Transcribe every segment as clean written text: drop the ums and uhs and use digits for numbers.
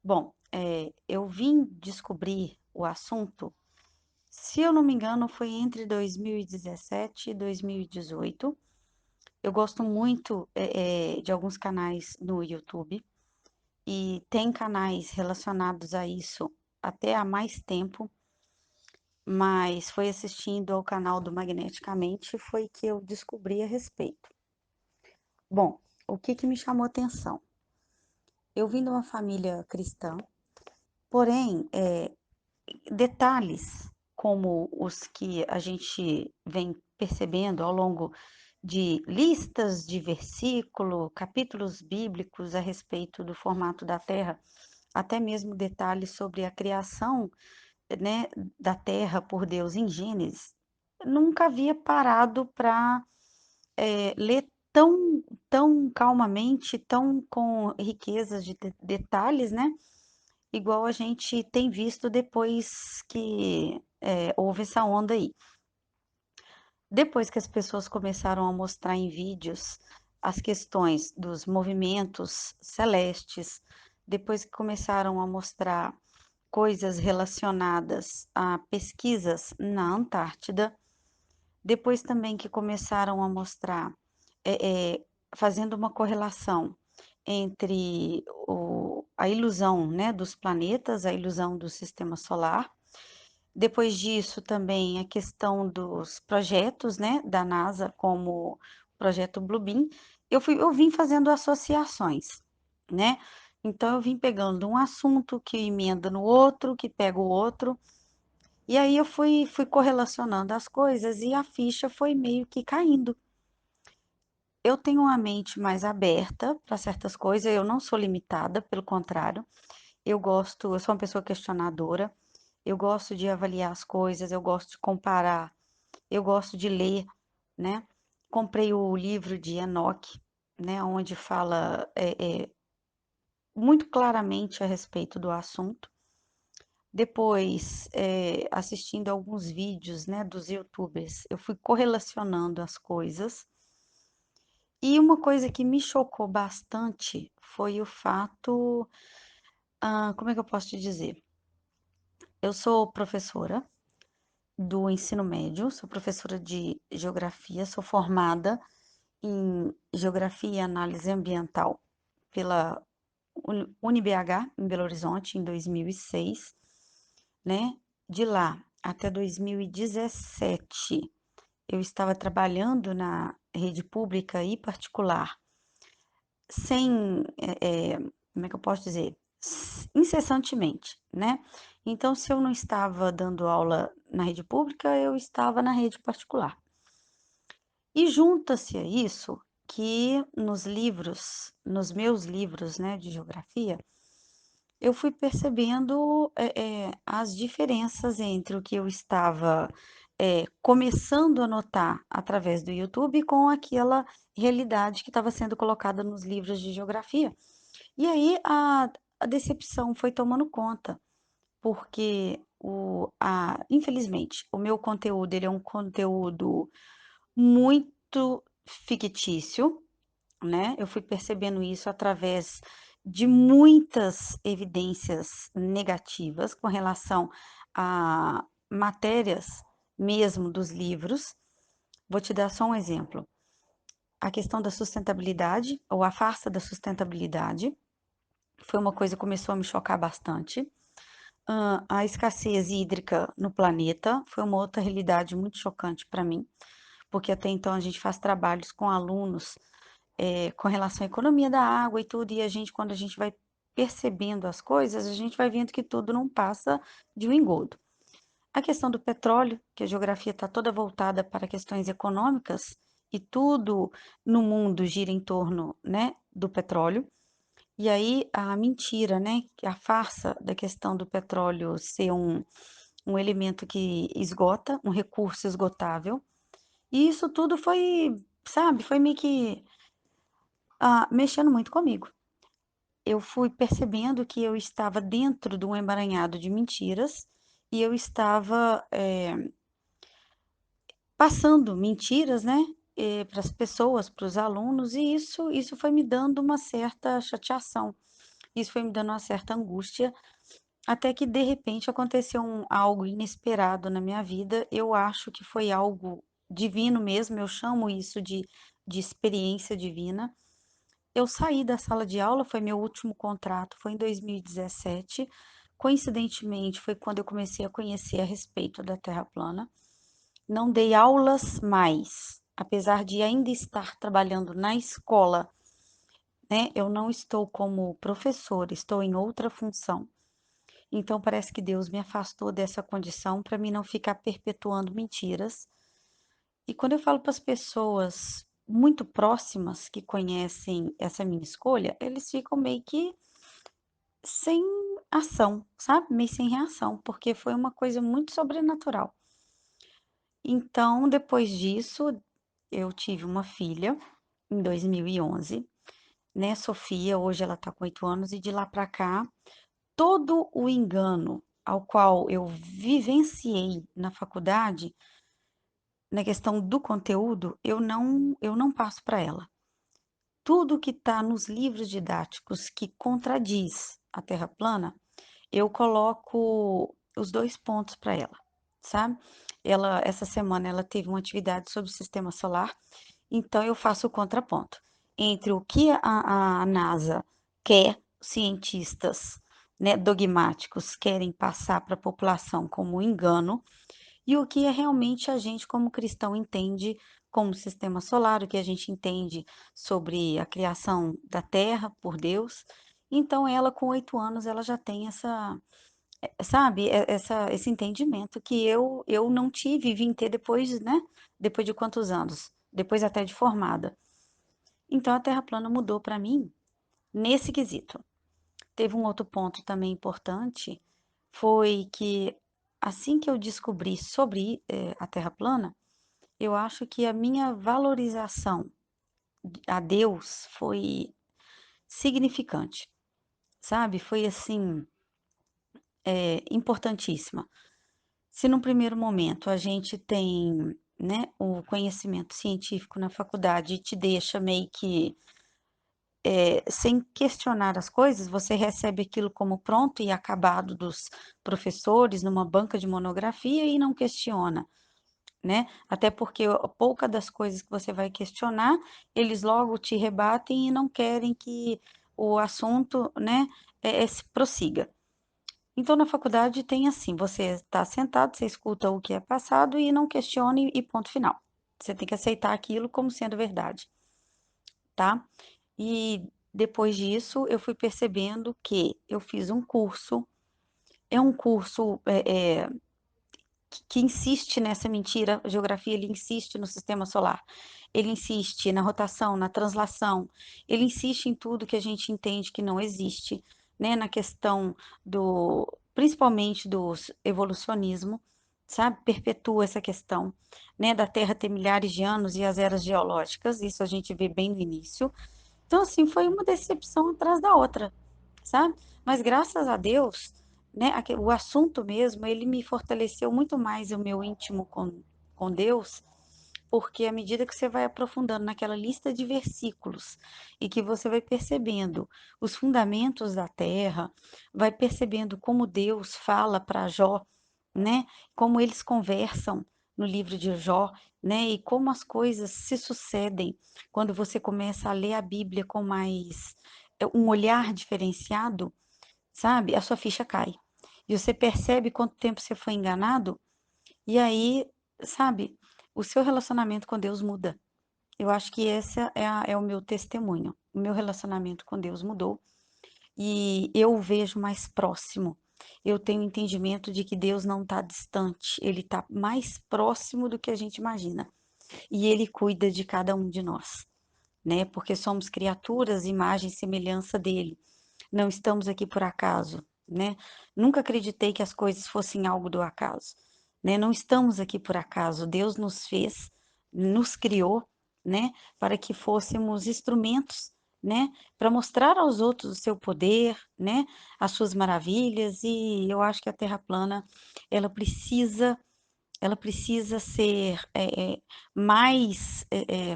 Bom, eu vim descobrir o assunto, se eu não me engano, foi entre 2017 e 2018. Eu gosto muito, de alguns canais no YouTube e tem canais relacionados a isso até há mais tempo, mas foi assistindo ao canal do Magneticamente foi que eu descobri a respeito. Bom, o que que me chamou atenção? Eu vim de uma família cristã, porém, detalhes como os que a gente vem percebendo ao longo de listas de versículo, capítulos bíblicos a respeito do formato da Terra, até mesmo detalhes sobre a criação, né, da Terra por Deus em Gênesis, nunca havia parado para ler tão calmamente, tão com riquezas de detalhes, né? Igual a gente tem visto depois que houve essa onda aí. Depois que as pessoas começaram a mostrar em vídeos as questões dos movimentos celestes, depois que começaram a mostrar coisas relacionadas a pesquisas na Antártida, depois também que começaram a mostrar, fazendo uma correlação entre a ilusão, né, dos planetas, a ilusão do sistema solar. Depois disso, também a questão dos projetos, né, da NASA, como o projeto Bluebeam. Eu vim fazendo associações, né? Então, eu vim pegando um assunto que emenda no outro, que pega o outro, e aí eu fui correlacionando as coisas e a ficha foi meio que caindo. Eu tenho uma mente mais aberta para certas coisas, eu não sou limitada, pelo contrário. Eu sou uma pessoa questionadora, eu gosto de avaliar as coisas, eu gosto de comparar, eu gosto de ler, né? Comprei o livro de Enoque, né, onde fala muito claramente a respeito do assunto. Depois, assistindo alguns vídeos, né, dos YouTubers, eu fui correlacionando as coisas. E uma coisa que me chocou bastante foi o fato, como é que eu posso te dizer? Eu sou professora do ensino médio, sou professora de geografia, sou formada em geografia e análise ambiental pela UniBH em Belo Horizonte em 2006, né? De lá até 2017, eu estava trabalhando na rede pública e particular sem, como é que eu posso dizer? Incessantemente, né? Então, se eu não estava dando aula na rede pública, eu estava na rede particular. E junta-se a isso que nos meus livros, né, de geografia, eu fui percebendo as diferenças entre o que eu estava começando a notar através do YouTube com aquela realidade que estava sendo colocada nos livros de geografia. E aí a decepção foi tomando conta, porque infelizmente o meu conteúdo ele é um conteúdo muito fictício, né? Eu fui percebendo isso através de muitas evidências negativas com relação a matérias mesmo dos livros. Vou te dar só um exemplo. A questão da sustentabilidade, ou a farsa da sustentabilidade, foi uma coisa que começou a me chocar bastante. A escassez hídrica no planeta foi uma outra realidade muito chocante para mim, porque até então a gente faz trabalhos com alunos com relação à economia da água e tudo, e quando a gente vai percebendo as coisas, a gente vai vendo que tudo não passa de um engodo. A questão do petróleo, que a geografia está toda voltada para questões econômicas, e tudo no mundo gira em torno, né, do petróleo. E aí a mentira, né, a farsa da questão do petróleo ser um elemento que esgota, um recurso esgotável. E isso tudo foi sabe, foi meio que, mexendo muito comigo. Eu fui percebendo que eu estava dentro de um emaranhado de mentiras e eu estava, passando mentiras, né, para as pessoas, para os alunos, e isso foi me dando uma certa chateação, isso foi me dando uma certa angústia, até que de repente aconteceu algo inesperado na minha vida. Eu acho que foi algo divino mesmo, eu chamo isso de experiência divina. Eu saí da sala de aula, foi meu último contrato, foi em 2017. Coincidentemente, foi quando eu comecei a conhecer a respeito da Terra plana. Não dei aulas mais, apesar de ainda estar trabalhando na escola, né? Eu não estou como professora, estou em outra função. Então parece que Deus me afastou dessa condição para mim não ficar perpetuando mentiras. E quando eu falo para as pessoas muito próximas que conhecem essa minha escolha, eles ficam meio que sem ação, sabe? Meio sem reação, porque foi uma coisa muito sobrenatural. Então, depois disso, eu tive uma filha em 2011, né? Sofia, hoje ela está com 8 anos, e de lá para cá, todo o engano ao qual eu vivenciei na faculdade, na questão do conteúdo, eu não passo para ela. Tudo que está nos livros didáticos que contradiz a Terra plana, eu coloco os 2 pontos para ela, sabe. Essa semana ela teve uma atividade sobre o sistema solar, então eu faço o contraponto entre o que a NASA quer, cientistas, né, dogmáticos querem passar para a população como um engano, e o que é realmente a gente como cristão entende como sistema solar, o que a gente entende sobre a criação da Terra por Deus. Então ela com 8 anos, ela já tem sabe, esse entendimento que eu não tive e vim ter depois, né, depois de quantos anos? Depois até de formada. Então a Terra plana mudou para mim nesse quesito. Teve um outro ponto também importante, foi que assim que eu descobri sobre, a Terra plana, eu acho que a minha valorização a Deus foi significante, sabe, foi assim, importantíssima. Se num primeiro momento a gente tem, né, o conhecimento científico na faculdade e te deixa meio que, sem questionar as coisas, você recebe aquilo como pronto e acabado dos professores numa banca de monografia e não questiona, né? Até porque pouca das coisas que você vai questionar, eles logo te rebatem e não querem que o assunto, né, se prossiga. Então, na faculdade tem assim, você está sentado, você escuta o que é passado e não questione e ponto final. Você tem que aceitar aquilo como sendo verdade, tá? E depois disso, eu fui percebendo que eu fiz um curso, é um curso que insiste nessa mentira. A geografia, ele insiste no sistema solar, ele insiste na rotação, na translação, ele insiste em tudo que a gente entende que não existe, né? Na questão principalmente do evolucionismo, sabe? Perpetua essa questão, né? Da Terra ter milhares de anos e as eras geológicas, isso a gente vê bem no início. Então, assim, foi uma decepção atrás da outra, sabe? Mas graças a Deus, né, o assunto mesmo, ele me fortaleceu muito mais o meu íntimo com Deus, porque à medida que você vai aprofundando naquela lista de versículos e que você vai percebendo os fundamentos da terra, vai percebendo como Deus fala para Jó, né? Como eles conversam no livro de Jó, né? E como as coisas se sucedem quando você começa a ler a Bíblia com mais um olhar diferenciado, sabe? A sua ficha cai. E você percebe quanto tempo você foi enganado, e aí, sabe, o seu relacionamento com Deus muda. Eu acho que esse é o meu testemunho. O meu relacionamento com Deus mudou e eu o vejo mais próximo. Eu tenho entendimento de que Deus não está distante, Ele está mais próximo do que a gente imagina. E Ele cuida de cada um de nós, né? Porque somos criaturas, imagem e semelhança dele. Não estamos aqui por acaso, né? Nunca acreditei que as coisas fossem algo do acaso, né? Não estamos aqui por acaso. Deus nos fez, nos criou, né, para que fôssemos instrumentos, né, para mostrar aos outros o seu poder, né, as suas maravilhas. E eu acho que a Terra plana, ela precisa ela precisa ser, mais,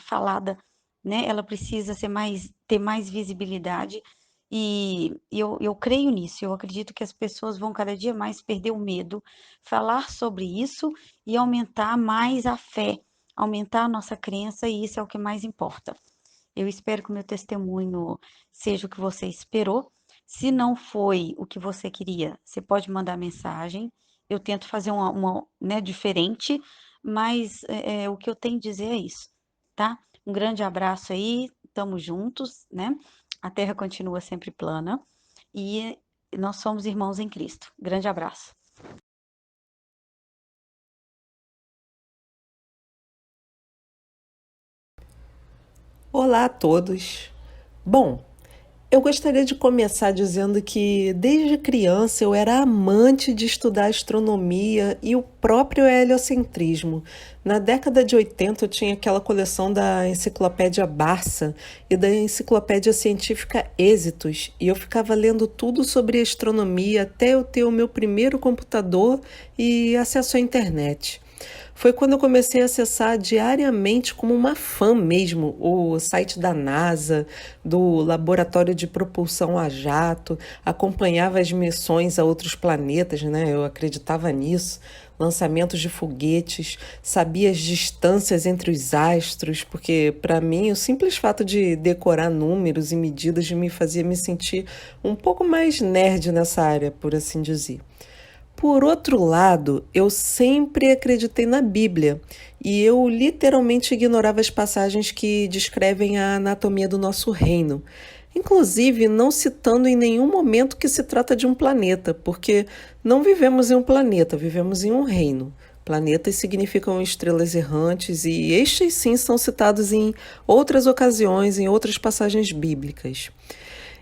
falada, né, ela precisa ser mais ter mais visibilidade, e eu creio nisso, eu acredito que as pessoas vão cada dia mais perder o medo, falar sobre isso e aumentar mais a fé, aumentar a nossa crença, e isso é o que mais importa. Eu espero que o meu testemunho seja o que você esperou. Se não foi o que você queria, você pode mandar mensagem. Eu tento fazer né, diferente, mas o que eu tenho a dizer é isso, tá? Um grande abraço aí, estamos juntos, né? A Terra continua sempre plana e nós somos irmãos em Cristo. Grande abraço. Olá a todos. Bom, eu gostaria de começar dizendo que desde criança eu era amante de estudar astronomia e o próprio heliocentrismo. Na década de 80 eu tinha aquela coleção da Enciclopédia Barça e da Enciclopédia Científica Êxitos, e eu ficava lendo tudo sobre astronomia até eu ter o meu primeiro computador e acesso à internet. Foi quando eu comecei a acessar diariamente, como uma fã mesmo, o site da NASA, do Laboratório de Propulsão a Jato, acompanhava as missões a outros planetas, né? Eu acreditava nisso. Lançamentos de foguetes, sabia as distâncias entre os astros, porque para mim o simples fato de decorar números e medidas me fazia me sentir um pouco mais nerd nessa área, por assim dizer. Por outro lado, eu sempre acreditei na Bíblia e eu literalmente ignorava as passagens que descrevem a anatomia do nosso reino. Inclusive, não citando em nenhum momento que se trata de um planeta, porque não vivemos em um planeta, vivemos em um reino. Planetas significam estrelas errantes e estes sim são citados em outras ocasiões, em outras passagens bíblicas.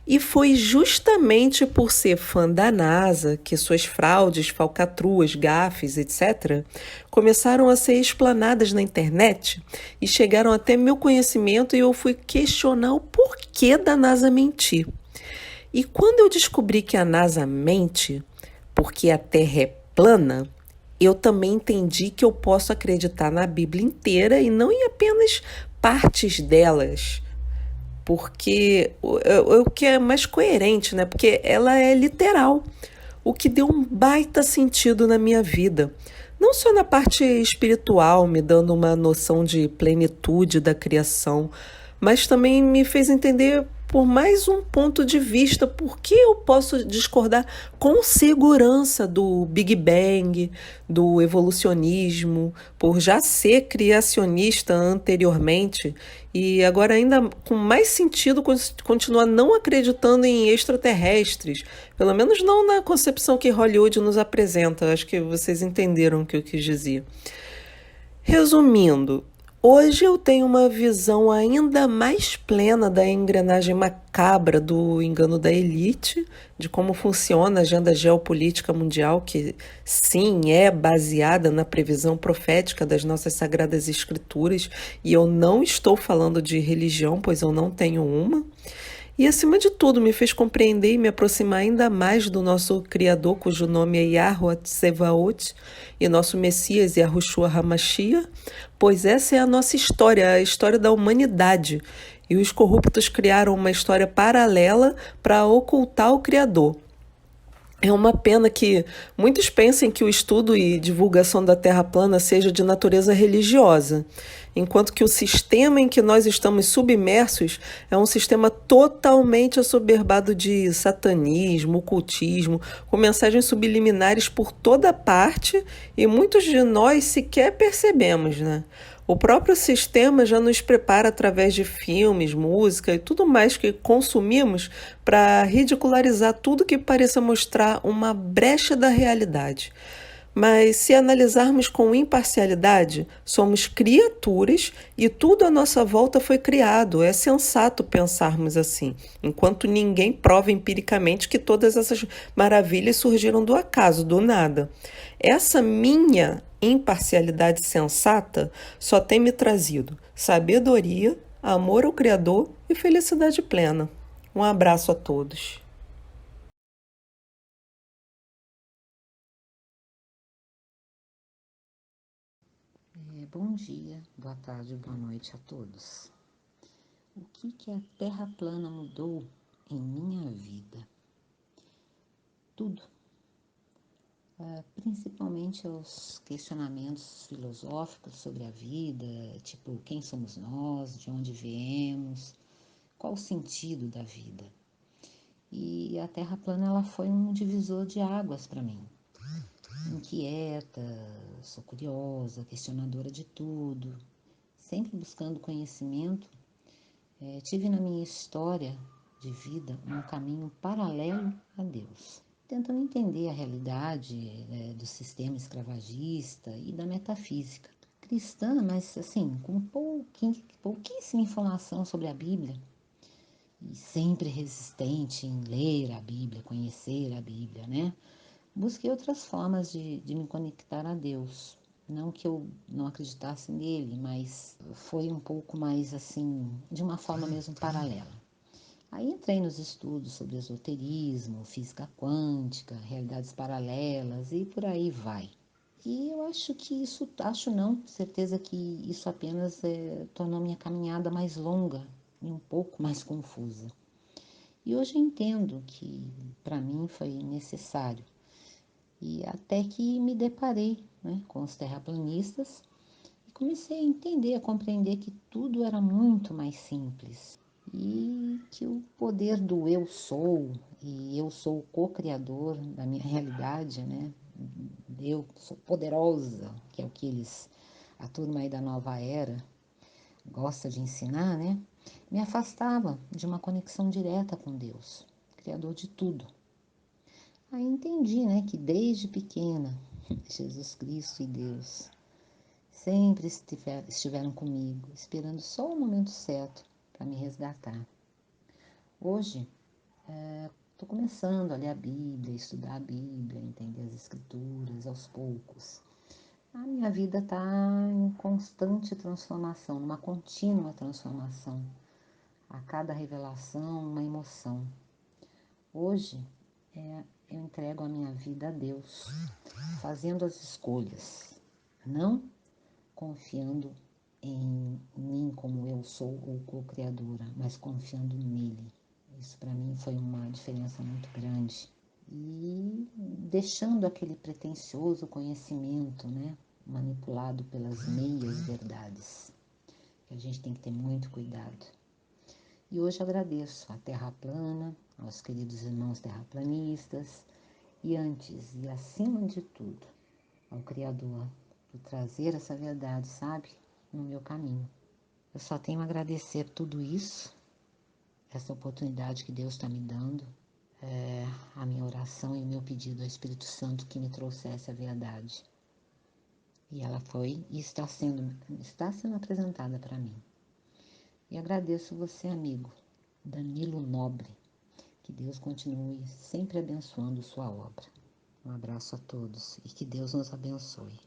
E foi justamente por ser fã da NASA que suas fraudes, falcatruas, gafes, etc., começaram a ser explanadas na internet e chegaram até meu conhecimento, e eu fui questionar o porquê da NASA mentir. E quando eu descobri que a NASA mente porque a Terra é plana, eu também entendi que eu posso acreditar na Bíblia inteira e não em apenas partes delas, porque o que é mais coerente, né? Porque ela é literal, o que deu um baita sentido na minha vida. Não só na parte espiritual, me dando uma noção de plenitude da criação, mas também me fez entender por mais um ponto de vista por que eu posso discordar com segurança do Big Bang, do evolucionismo, por já ser criacionista anteriormente e agora ainda com mais sentido continuar não acreditando em extraterrestres, pelo menos não na concepção que Hollywood nos apresenta. Acho que vocês entenderam o que eu quis dizer. Resumindo, hoje eu tenho uma visão ainda mais plena da engrenagem macabra do engano da elite, de como funciona a agenda geopolítica mundial, que sim é baseada na previsão profética das nossas sagradas escrituras, e eu não estou falando de religião, pois eu não tenho uma. E, acima de tudo, me fez compreender e me aproximar ainda mais do nosso Criador, cujo nome é Yahweh Tsevaot, e nosso Messias Yahushua Hamashiach, pois essa é a nossa história, a história da humanidade. E os corruptos criaram uma história paralela para ocultar o Criador. É uma pena que muitos pensem que o estudo e divulgação da Terra plana seja de natureza religiosa, enquanto que o sistema em que nós estamos submersos é um sistema totalmente assoberbado de satanismo, ocultismo, com mensagens subliminares por toda parte, e muitos de nós sequer percebemos, né? O próprio sistema já nos prepara através de filmes, música e tudo mais que consumimos para ridicularizar tudo que pareça mostrar uma brecha da realidade. Mas se analisarmos com imparcialidade, somos criaturas e tudo à nossa volta foi criado. É sensato pensarmos assim, enquanto ninguém prova empiricamente que todas essas maravilhas surgiram do acaso, do nada. Essa minha imparcialidade sensata só tem me trazido sabedoria, amor ao Criador e felicidade plena. Um abraço a todos. Bom dia, boa tarde, boa noite a todos. O que a Terra plana mudou em minha vida? Tudo. Principalmente os questionamentos filosóficos sobre a vida, tipo, quem somos nós, de onde viemos, qual o sentido da vida. E a Terra plana, ela foi um divisor de águas para mim. Inquieta, sou curiosa, questionadora de tudo, sempre buscando conhecimento. Tive na minha história de vida um caminho paralelo a Deus, tentando entender a realidade do sistema escravagista e da metafísica cristã, mas assim, com pouquíssima informação sobre a Bíblia e sempre resistente em ler a Bíblia, conhecer a Bíblia, né? Busquei outras formas de me conectar a Deus. Não que eu não acreditasse nele, mas foi um pouco mais assim, de uma forma mesmo paralela. Aí entrei nos estudos sobre esoterismo, física quântica, realidades paralelas e por aí vai. E eu acho que isso, acho não, certeza que isso apenas tornou minha caminhada mais longa e um pouco mais confusa. E hoje eu entendo que para mim foi necessário. E até que me deparei, né, com os terraplanistas e comecei a entender, a compreender que tudo era muito mais simples e que o poder do eu sou, e eu sou o co-criador da minha realidade, né? Eu sou poderosa, que é o que a turma aí da nova era, gosta de ensinar, né? Me afastava de uma conexão direta com Deus, Criador de tudo. Aí entendi, né, que desde pequena, Jesus Cristo e Deus sempre estiveram comigo, esperando só o momento certo para me resgatar. Hoje, estou começando a ler a Bíblia, estudar a Bíblia, entender as Escrituras aos poucos. A minha vida está em constante transformação, numa contínua transformação. A cada revelação, uma emoção. Hoje, eu entrego a minha vida a Deus, fazendo as escolhas, não confiando em mim como eu sou ou co-criadora, mas confiando nele. Isso para mim foi uma diferença muito grande. E deixando aquele pretensioso conhecimento, né, manipulado pelas meias verdades, que a gente tem que ter muito cuidado. E hoje agradeço à Terra Plana, aos queridos irmãos terraplanistas, e antes e acima de tudo, ao Criador, por trazer essa verdade, sabe, no meu caminho. Eu só tenho a agradecer tudo isso, essa oportunidade que Deus está me dando, a minha oração e o meu pedido ao Espírito Santo que me trouxesse a verdade. E ela foi e está sendo apresentada para mim. E agradeço você, amigo, Danilo Nobre. Que Deus continue sempre abençoando sua obra. Um abraço a todos e que Deus nos abençoe.